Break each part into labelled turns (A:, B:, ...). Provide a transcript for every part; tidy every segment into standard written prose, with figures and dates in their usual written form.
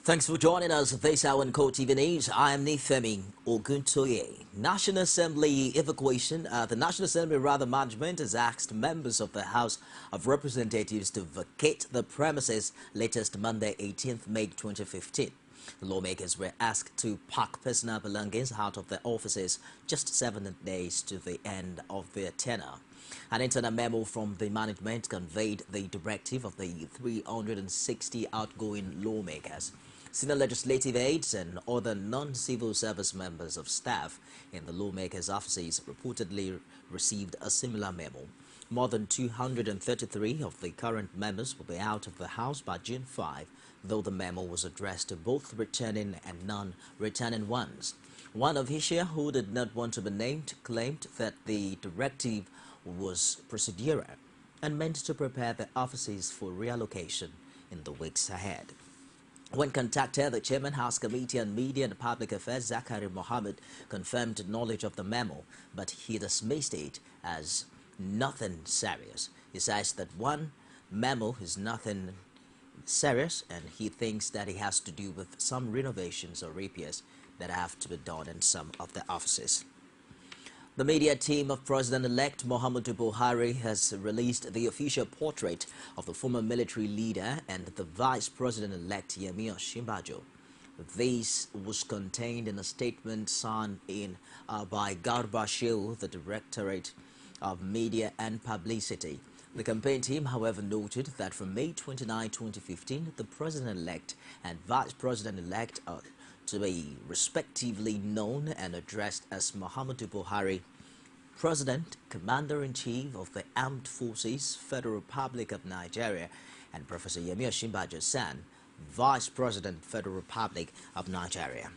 A: Thanks for joining us this hour on CoreTV News. I am Nifemi Oguntoye. National Assembly evacuation. The National Assembly management has asked members of the House of Representatives to vacate the premises latest Monday, 18th May 2015. The lawmakers were asked to pack personal belongings out of their offices just 7 days to the end of their tenure. An internal memo from the management conveyed the directive of the 360 outgoing lawmakers. Senior legislative aides and other non-civil service members of staff in the lawmakers' offices reportedly received a similar memo. More than 233 of the current members will be out of the House by June 5, though the memo was addressed to both returning and non-returning ones. One official who did not want to be named claimed that the directive was procedural and meant to prepare the offices for reallocation in the weeks ahead. When contacted, the Chairman House Committee on Media and Public Affairs, Zachary Mohammed, confirmed knowledge of the memo, but he dismissed it as nothing serious. He says that one memo is nothing serious, and he thinks that it has to do with some renovations or repairs that have to be done in some of the offices. The media team of President-elect Muhammadu Buhari has released the official portrait of the former military leader and the Vice President-elect Yemi Osinbajo. This was contained in a statement signed in by Garba Shehu, the Directorate of Media and Publicity. The campaign team, however, noted that from May 29, 2015, the President-elect and Vice President-elect are to be respectively known and addressed as Muhammadu Buhari, President, Commander-in-Chief of the Armed Forces, Federal Republic of Nigeria, and Professor Yemi Osinbajo's son, Vice President, Federal Republic of Nigeria.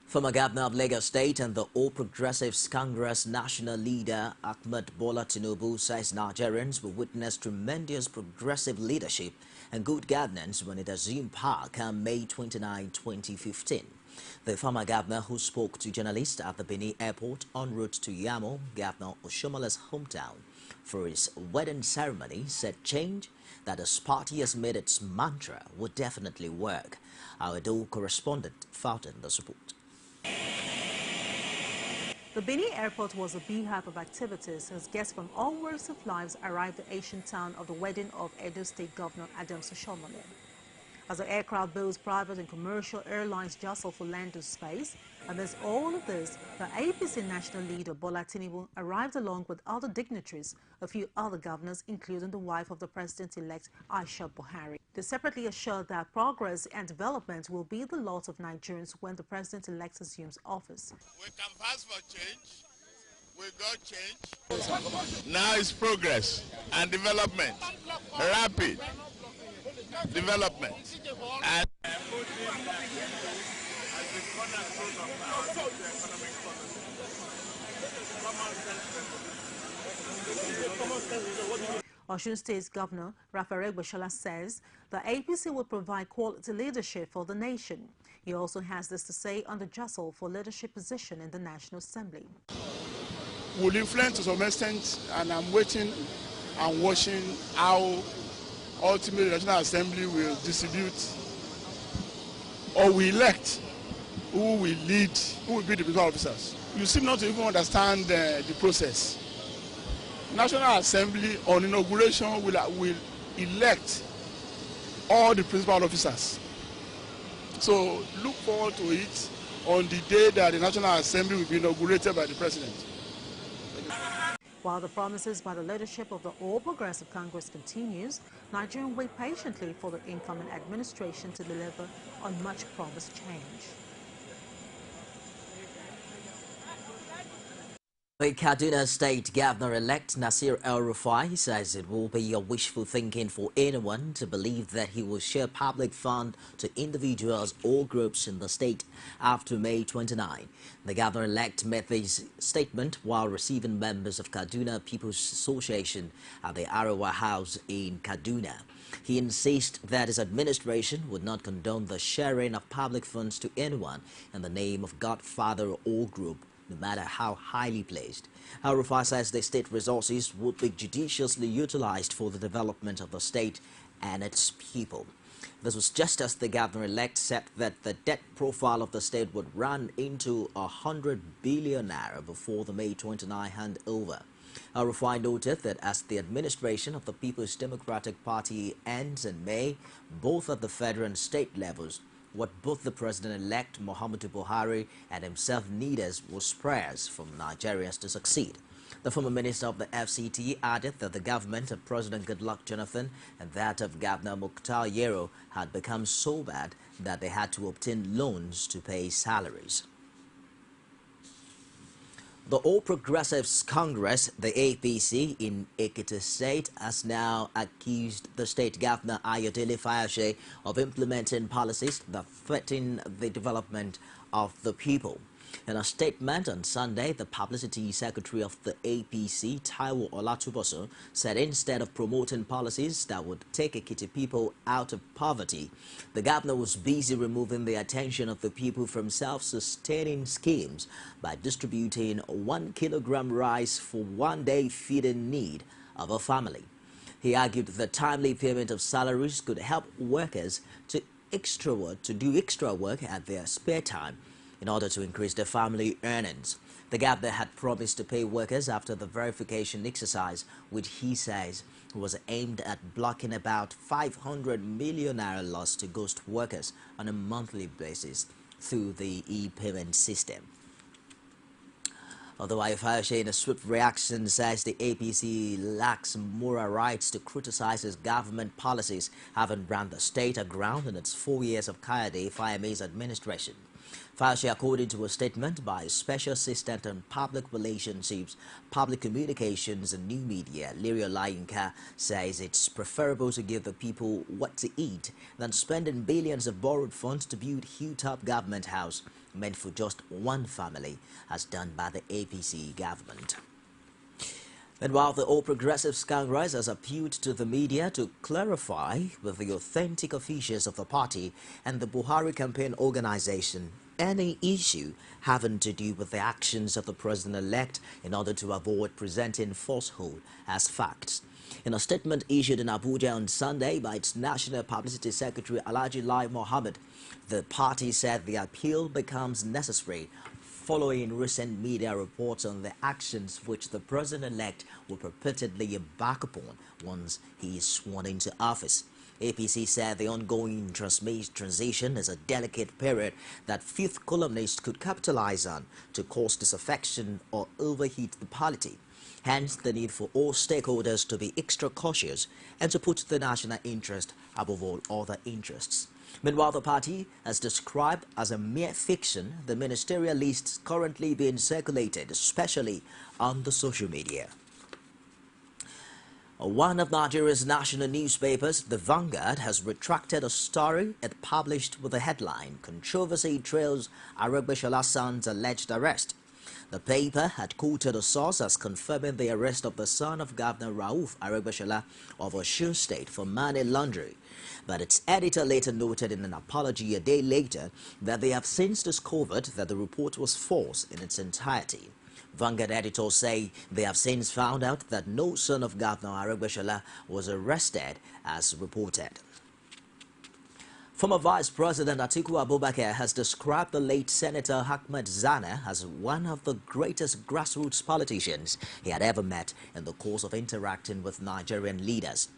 A: Former Governor of Lagos State and the All Progressive Congress national leader Ahmed Bola Tinubu says Nigerians will witness tremendous progressive leadership and good governance when it assumed power come May 29, 2015. The former governor, who spoke to journalists at the Benin airport en route to Yamo, Governor Oshomola's hometown, for his wedding ceremony, said change that his party has made its mantra would definitely work. Our Edo correspondent fought in the support.
B: The Benin airport was a beehive of activities as guests from all walks of lives arrived at the ancient town of the wedding of Edo State Governor Adams Oshiomhole. As the aircraft, both private and commercial airlines, jostle for landing space, amidst all of this, the APC national leader Bola Tinubu arrived along with other dignitaries, a few other governors, including the wife of the president-elect Aisha Buhari. They separately assured that progress and development will be the lot of Nigerians when the president-elect assumes office.
C: We can pass for change. We got change. Now it's progress and development, rapid development. And
B: Osun State's Governor Raphael Gboshola says the APC will provide quality leadership for the nation. He also has this to say on the jostle for leadership position in the National Assembly.
D: Will influence to some extent, and I'm waiting and watching how ultimately the National Assembly will distribute or will elect who will lead, who will be the principal officers. You seem not to even understand the process. National Assembly on inauguration will elect all the principal officers. So look forward to it on the day that the National Assembly will be inaugurated by the President.
B: While the promises by the leadership of the All Progressive Congress continues, Nigerians wait patiently for the incoming administration to deliver on much promised change.
A: The Kaduna State Governor-elect Nasir El-Rufai says it will be a wishful thinking for anyone to believe that he will share public funds to individuals or groups in the state after May 29. The Governor-elect made this statement while receiving members of Kaduna People's Association at the Arawa House in Kaduna. He insists that his administration would not condone the sharing of public funds to anyone in the name of Godfather or group, no matter how highly placed. El-Rufai says the state resources would be judiciously utilized for the development of the state and its people. This was just as the governor-elect said that the debt profile of the state would run into 100 billion naira before the May 29 handover. Rufai noted that as the administration of the People's Democratic Party ends in May, both at the federal and state levels, what both the president-elect Muhammadu Buhari and himself needed was prayers from Nigerians to succeed. The former minister of the FCT added that the government of President Goodluck Jonathan and that of Governor Mukhtar Yero had become so bad that they had to obtain loans to pay salaries. The All Progressive Congress, the APC, in Ekiti State has now accused the state governor Ayodele Fayose of implementing policies that threaten the development of the people. In a statement on Sunday, the publicity secretary of the APC, Taiwa said instead of promoting policies that would take Ekiti people out of poverty, the governor was busy removing the attention of the people from self-sustaining schemes by distributing 1 kilogram rice for one-day feeding need of a family. He argued that timely payment of salaries could help workers to do extra work at their spare time in order to increase their family earnings. The governor had promised to pay workers after the verification exercise, which he says was aimed at blocking about 500 million naira loss to ghost workers on a monthly basis through the e-payment system. Although Fayose, in a swift reaction, says the APC lacks moral rights to criticize its government policies, having run the state aground in its 4 years of Kayode Fayeme's administration. Fayose, according to a statement by a Special Assistant on Public Relationships, Public Communications and New Media, Larry Olayinka, says it's preferable to give the people what to eat than spending billions of borrowed funds to build hilltop government house meant for just one family, as done by the APC government. And while the All Progressive Congress has appealed to the media to clarify with the authentic officials of the party and the Buhari campaign organization any issue having to do with the actions of the president-elect in order to avoid presenting falsehood as facts. In a statement issued in Abuja on Sunday by its National Publicity Secretary Alhaji Lai Mohammed, the party said the appeal becomes necessary following recent media reports on the actions which the president-elect will purportedly embark upon once he is sworn into office. APC said the ongoing transition is a delicate period that fifth columnists could capitalize on to cause disaffection or overheat the party. Hence, the need for all stakeholders to be extra cautious and to put the national interest above all other interests. Meanwhile, the party has described as a mere fiction the ministerial lists currently being circulated, especially on the social media. One of Nigeria's national newspapers, the Vanguard, has retracted a story it published with the headline, "Controversy Trails Aregbesola Son's Alleged Arrest." The paper had quoted a source as confirming the arrest of the son of Governor Rauf Aregbesola of Osun State for money laundering. But its editor later noted in an apology a day later that they have since discovered that the report was false in its entirety. Vanguard editors say they have since found out that no son of Governor Aregbesola was arrested as reported. Former Vice President Atiku Abubakar has described the late Senator Ahmed Zana as one of the greatest grassroots politicians he had ever met in the course of interacting with Nigerian leaders.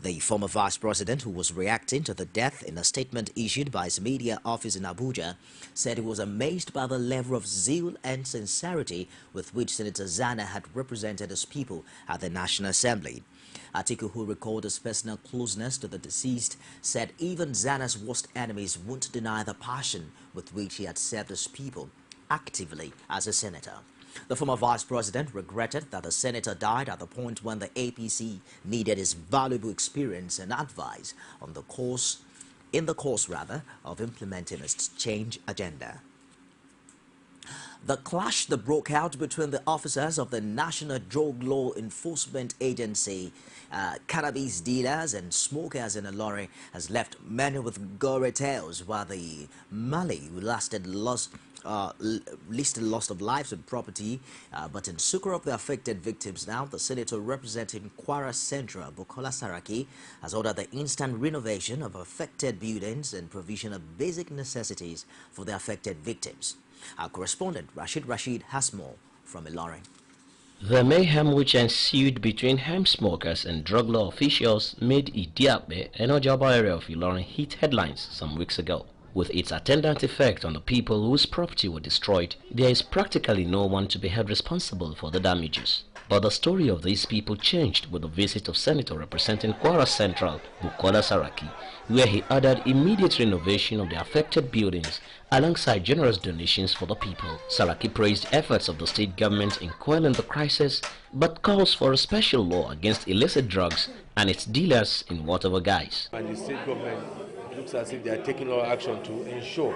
A: The former Vice President, who was reacting to the death in a statement issued by his media office in Abuja, said he was amazed by the level of zeal and sincerity with which Senator Zana had represented his people at the National Assembly. Atiku, who recalled his personal closeness to the deceased, said even Zana's worst enemies won't deny the passion with which he had served his people actively as a senator. The former vice president regretted that the senator died at the point when the APC needed his valuable experience and advice on the course of implementing its change agenda. The clash that broke out between the officers of the National Drug Law Enforcement Agency, cannabis dealers and smokers in Ilorin has left many with gory tales, while the melee listed loss of lives and property. But in succor of the affected victims now, the senator representing Kwara Central, Bukola Saraki, has ordered the instant renovation of affected buildings and provision of basic necessities for the affected victims. Our correspondent Rashid has more from Ilorin.
E: The mayhem which ensued between hemp smokers and drug law officials made Idiape, an Ojaba area of Ilorin, hit headlines some weeks ago. With its attendant effect on the people whose property were destroyed, there is practically no one to be held responsible for the damages. But the story of these people changed with the visit of Senator representing Kwara Central, Bukola Saraki, where he ordered immediate renovation of the affected buildings alongside generous donations for the people. Saraki praised efforts of the state government in quelling the crisis, but calls for a special law against illicit drugs and its dealers in whatever guise.
F: And the state government looks as if they are taking all action to ensure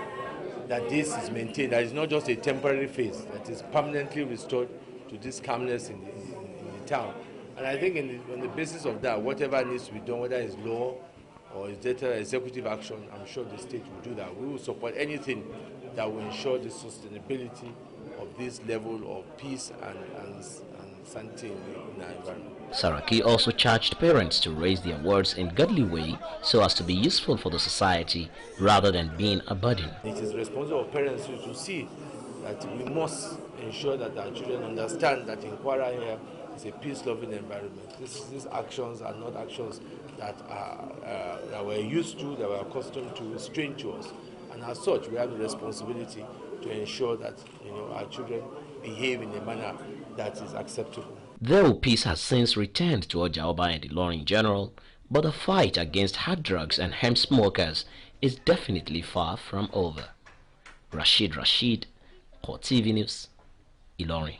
F: that this is maintained, that it's not just a temporary phase, that is permanently restored to this calmness in the town. And I think on the basis of that, whatever needs to be done, whether it's law or is data executive action, I'm sure the state will do that. We will support anything that will ensure the sustainability of this level of peace and sanity in our environment.
E: Saraki also charged parents to raise their words in godly way so as to be useful for the society rather than being a burden.
F: It is responsible of parents to see that we must ensure that our children understand that in Kwara here is a peace-loving environment. These actions are not actions that we're used to, that we're accustomed to, strange to us. And as such, we have the responsibility to ensure that our children behave in a manner that is acceptable.
E: Though peace has since returned to Ojaoba and Ilorin in general, but the fight against hard drugs and hemp smokers is definitely far from over. Rashid, CoreTV News, Ilorin.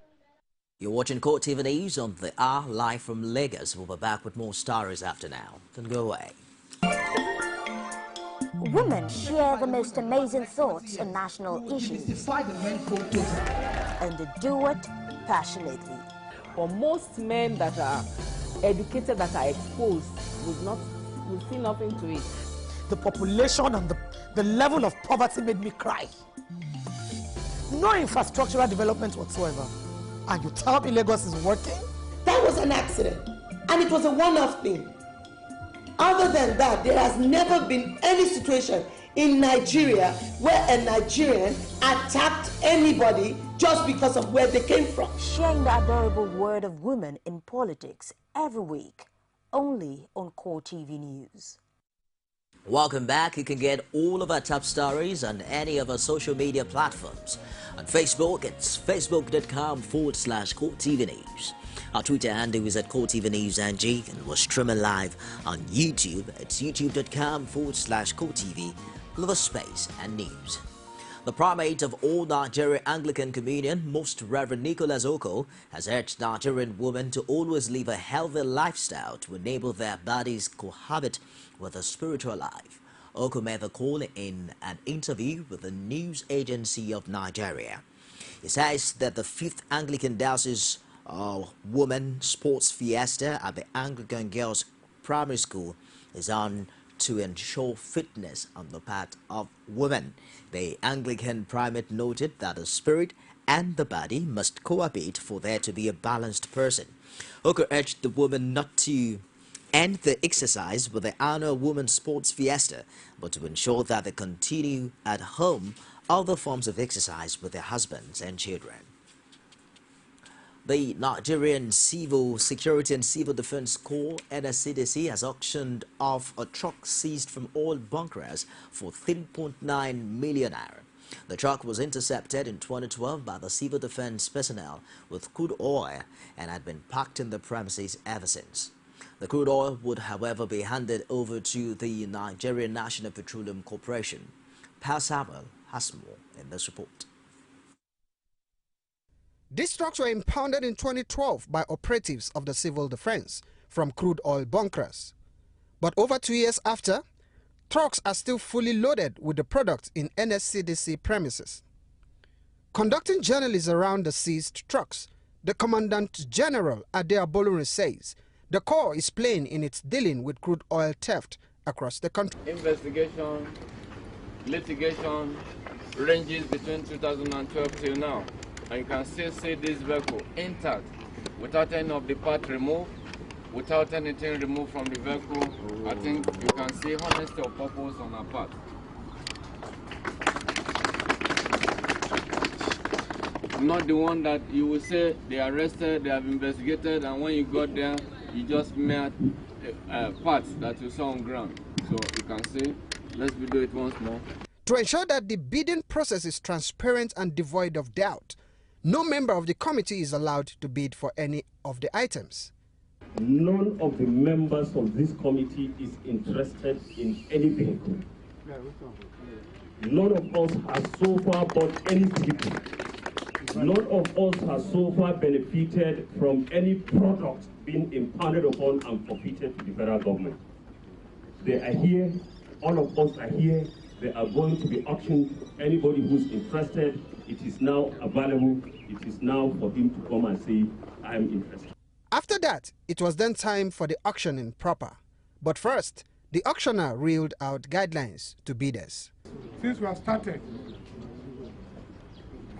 A: You're watching CoreTV News on the hour live from Lagos. We'll be back with more stories after now. Don't go away.
G: Women share the most amazing thoughts on national issues, and they do it passionately.
H: For most men that are educated, that are exposed, will see nothing to it.
I: The population and the level of poverty made me cry. No infrastructural development whatsoever. And you tell me Lagos is working?
J: That was an accident, and it was a one-off thing. Other than that, there has never been any situation in Nigeria where a Nigerian attacked anybody just because of where they came from.
G: Sharing the adorable word of women in politics every week, only on CoreTV News.
A: Welcome back. You can get all of our top stories on any of our social media platforms. On Facebook, it's facebook.com/CoreTV News. Our Twitter handle is at CoreTV News NG, and we're streaming live on YouTube. It's youtube.com/CoreTV, _ and news. The primate of all Nigerian Anglican Communion, Most Reverend Nicholas Oko, has urged Nigerian women to always live a healthy lifestyle to enable their bodies cohabit with a spiritual life. Oko made the call in an interview with the News Agency of Nigeria. He says that the 5th Anglican Diocese Women Sports Fiesta at the Anglican Girls Primary School is on to ensure fitness on the part of women. The Anglican primate noted that the spirit and the body must cohabit for there to be a balanced person. Oko urged the women not to end the exercise with the annual Women's Sports Fiesta, but to ensure that they continue at home other forms of exercise with their husbands and children. The Nigerian Civil Security and Civil Defense Corps (NSCDC) has auctioned off a truck seized from oil bunkers for 3.9 million naira. The truck was intercepted in 2012 by the civil defense personnel with crude oil and had been parked in the premises ever since. The crude oil would, however, be handed over to the Nigerian National Petroleum Corporation. Pal Samuel has more in this report.
K: These trucks were impounded in 2012 by operatives of the civil defense from crude oil bunkers. But over 2 years after, trucks are still fully loaded with the product in NSCDC premises. Conducting journalists around the seized trucks, the Commandant General Ade Abolore says the Corps is playing in its dealing with crude oil theft across the country.
L: Investigation, litigation ranges between 2012 till now, and you can still see this vehicle intact, without any of the parts removed, without anything removed from the vehicle. I think you can see honesty of purpose on our part. Not the one that you will say they arrested, they have investigated, and when you got there, you just met parts that you saw on ground. So you can see, let's do it once more.
K: To ensure that the bidding process is transparent and devoid of doubt, no member of the committee is allowed to bid for any of the items.
M: None of the members of this committee is interested in any vehicle. None of us has so far bought any vehicle. None of us has so far benefited from any product being impounded upon and forfeited to the federal government. They are here, all of us are here, they are going to be auctioned. Anybody who's interested, it is now available. It is now for him to come and say, I am interested.
K: After that, it was then time for the auctioning proper. But first, the auctioneer reeled out guidelines to bidders.
N: Since we have started,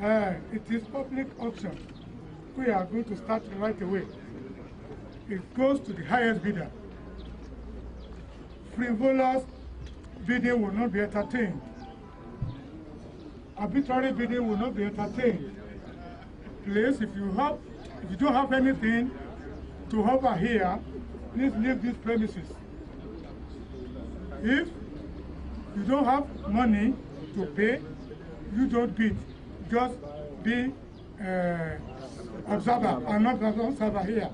N: it is public auction. We are going to start right away. It goes to the highest bidder. Frivolous bidding will not be entertained. Arbitrary bidding will not be entertained. Please, if you don't have anything to offer here, please leave these premises. If you don't have money to pay, you don't bid. Just be observer and not observer here.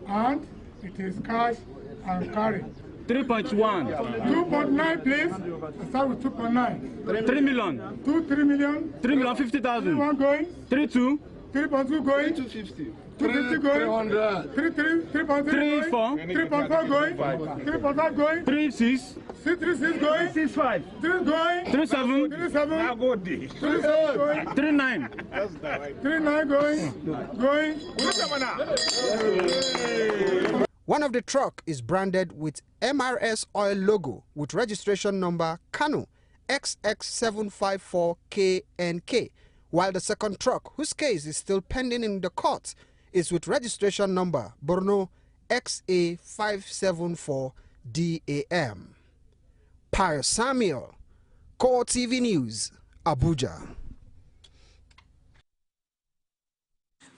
N: And it is cash and carry.
O: 3.1.
N: 2.9, please. Start with 2.9.
O: 3 million.
N: 3 million.
O: 3,50,000.
N: 1 going.
O: 3.2.
N: 3.2 going. 250. 250 going. 3.3 going. 3.4 going. 3.5 going.
O: 3.6.
N: 3.6 going.
O: 3.5.
N: 3 going.
O: 3.7.
N: 3.7. Now go D. 3.7 going.
O: 3.9.
N: 3.9 going.
K: One of the truck is branded with MRS oil logo with registration number Kano XX754KNK, while the second truck, whose case is still pending in the court, is with registration number Borno XA574DAM. Pius Samuel, CoreTV News, Abuja.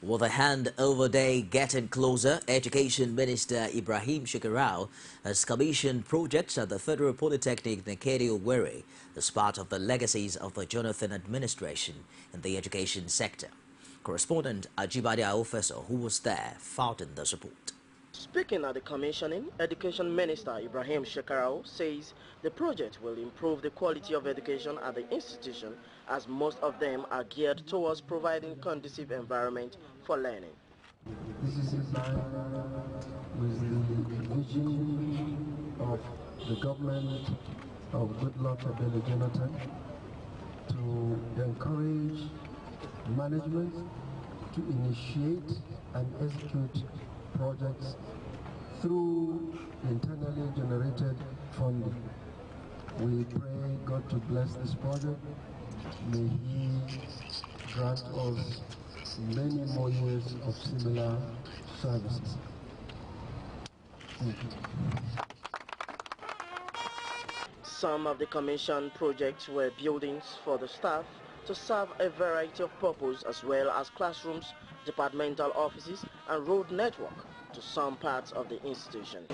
A: With the handover day getting closer, Education Minister Ibrahim Shekarau has commissioned projects at the Federal Polytechnic Nekede Owerri as part of the legacies of the Jonathan administration in the education sector. Correspondent Ajibade Aofeso, who was there, filed in this report.
P: Speaking at the commissioning, Education Minister Ibrahim Shekarau says the project will improve the quality of education at the institution, as most of them are geared towards providing conducive environment for learning.
Q: This is in line with the vision of the government of Goodluck Ebele Jonathan to encourage management to initiate and execute projects through internally generated funding. We pray God to bless this project. May He grant us many more years of similar services. Thank you.
P: Some of the commissioned projects were buildings for the staff to serve a variety of purposes, as well as classrooms, departmental offices, and road network to some parts of the institution.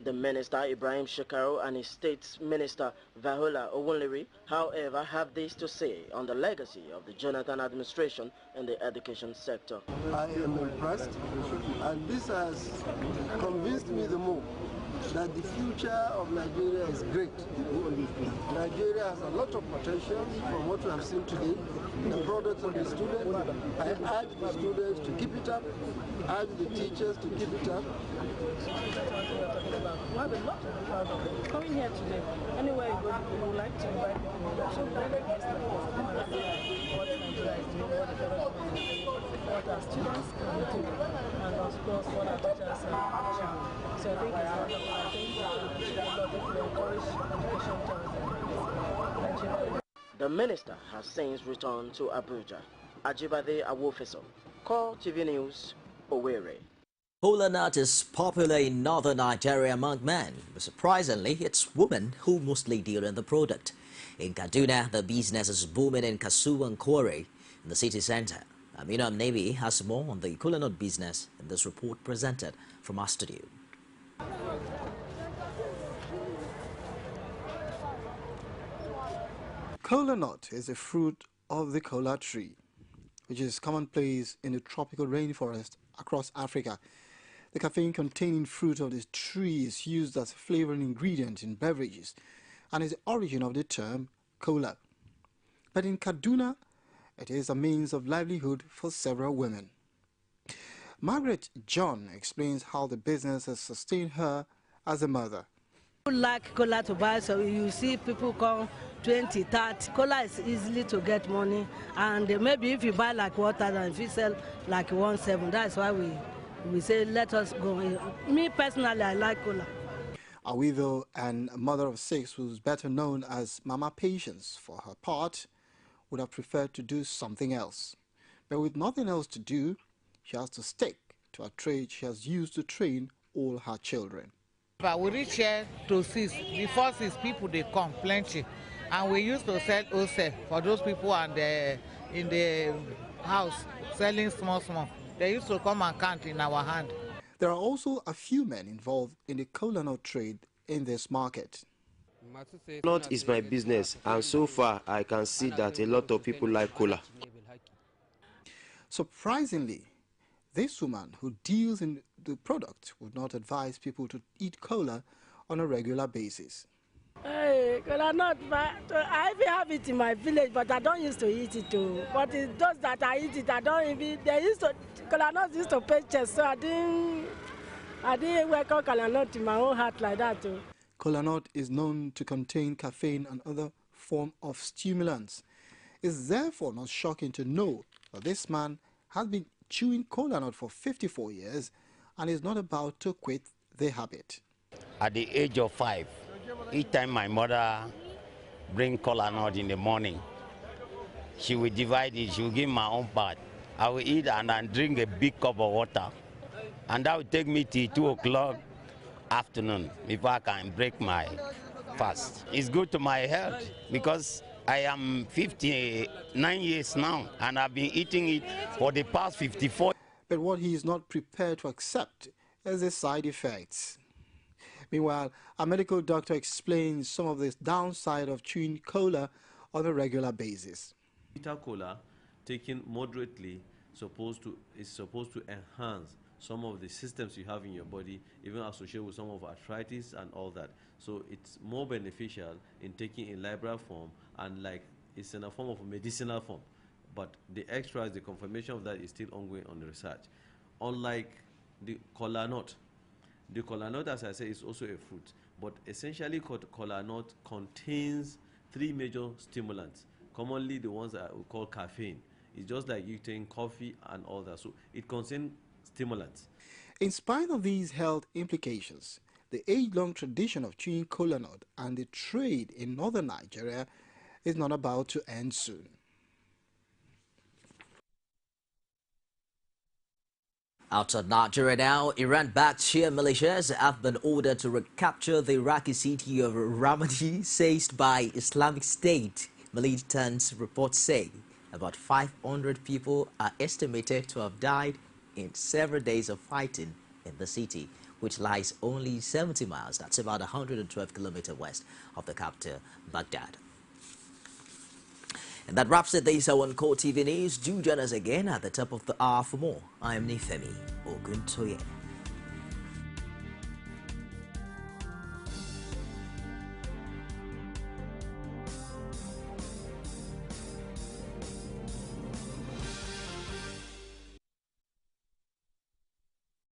P: The minister, Ibrahim Shekaro, and his state's minister, Vahola Owunleri, however, have this to say on the legacy of the Jonathan administration in the education sector.
Q: I am impressed, and this has convinced me the more that the future of Nigeria is great. Nigeria has a lot of potential from what we have seen today. The products of the students, I urge the students to keep it up, I urge the teachers to keep it up.
O: We have a lot to be proud of. Coming here today, anywhere you go, we would like to invite people to show them what Nigeria is doing, what our students can do, and of course what our teachers are doing. So I think it's wonderful. I think we should a lot to encourage education tourism in Nigeria.
P: The minister has since returned to Abuja. Ajibade Awofeso, CoreTV News, Owerri.
A: Kola nut is popular in northern Nigeria among men, but surprisingly, it's women who mostly deal in the product. In Kaduna, the business is booming in Kasu and Quarry in the city center. Amina Navy has more on the kola nut business in this report presented from our studio.
R: Kola nut is a fruit of the kola tree, which is commonplace in the tropical rainforest across Africa. The caffeine-containing fruit of this tree is used as a flavoring ingredient in beverages and is the origin of the term kola. But in Kaduna, it is a means of livelihood for several women. Margaret John explains how the business has sustained her as a mother.
O: People like kola to buy, so you see people come 20, 30. Kola is easily to get money, and maybe if you buy like 1,000, if you sell like 1,700, that's why we say let us go. Me personally, I like kola.
R: A widow and a mother of 6 who's better known as Mama Patience, for her part, would have preferred to do something else. But with nothing else to do, she has to stick to a trade she has used to train all her children.
S: But we reach here to 6. Before 6, people they come plenty, and we used to sell wholesale for those people and in the house selling small. They used to come and count in our hand.
R: There are also a few men involved in the kola nut trade in this market.
T: Nut is my business, and so far I can see that a lot of people like kola.
R: Surprisingly, this woman who deals in the product would not advise people to eat kola on a regular basis.
O: Hey, kola nut, I even have it in my village, but I don't used to eat it too. But it's just that I eat it, I don't even, kola nut used to purchase, so I didn't welcome kola nut in my own heart like that too.
R: Kola nut is known to contain caffeine and other forms of stimulants. It's therefore not shocking to know that this man has been chewing kola nut for 54 years and is not about to quit the habit.
U: At the age of 5, each time my mother bring kola nut in the morning, she will divide it, she will give my own part. I will eat and then drink a big cup of water. And that will take me till 2 o'clock afternoon before I can break my fast. It's good to my health because I am 59 years now and I've been eating it for the past 54.
R: But what he is not prepared to accept is the side effects. Meanwhile, a medical doctor explains some of the downside of chewing kola on a regular basis.
V: Bitter kola, taken moderately, is supposed to enhance some of the systems you have in your body, even associated with some of arthritis and all that. So it's more beneficial in taking in liberal form, and like it's in a form of a medicinal form. But the extras, the confirmation of that is still ongoing on the research. Unlike the kola nut, as I say, is also a fruit, but essentially kola nut contains 3 major stimulants, commonly the ones that we call caffeine. It's just like you take coffee and all that, so it contains stimulants.
R: In spite of these health implications, the age-long tradition of chewing kola nut and the trade in northern Nigeria is not about to end soon.
A: Outside Nigeria now, Iran-backed Shia militias have been ordered to recapture the Iraqi city of Ramadi seized by Islamic State. Militants reports say about 500 people are estimated to have died in several days of fighting in the city. which lies only 70 miles, that's about 112 kilometers west of the capital, Baghdad. And that wraps it this hour on CoreTV News. Do join us again at the top of the hour for more. I am Nifemi Oguntoye.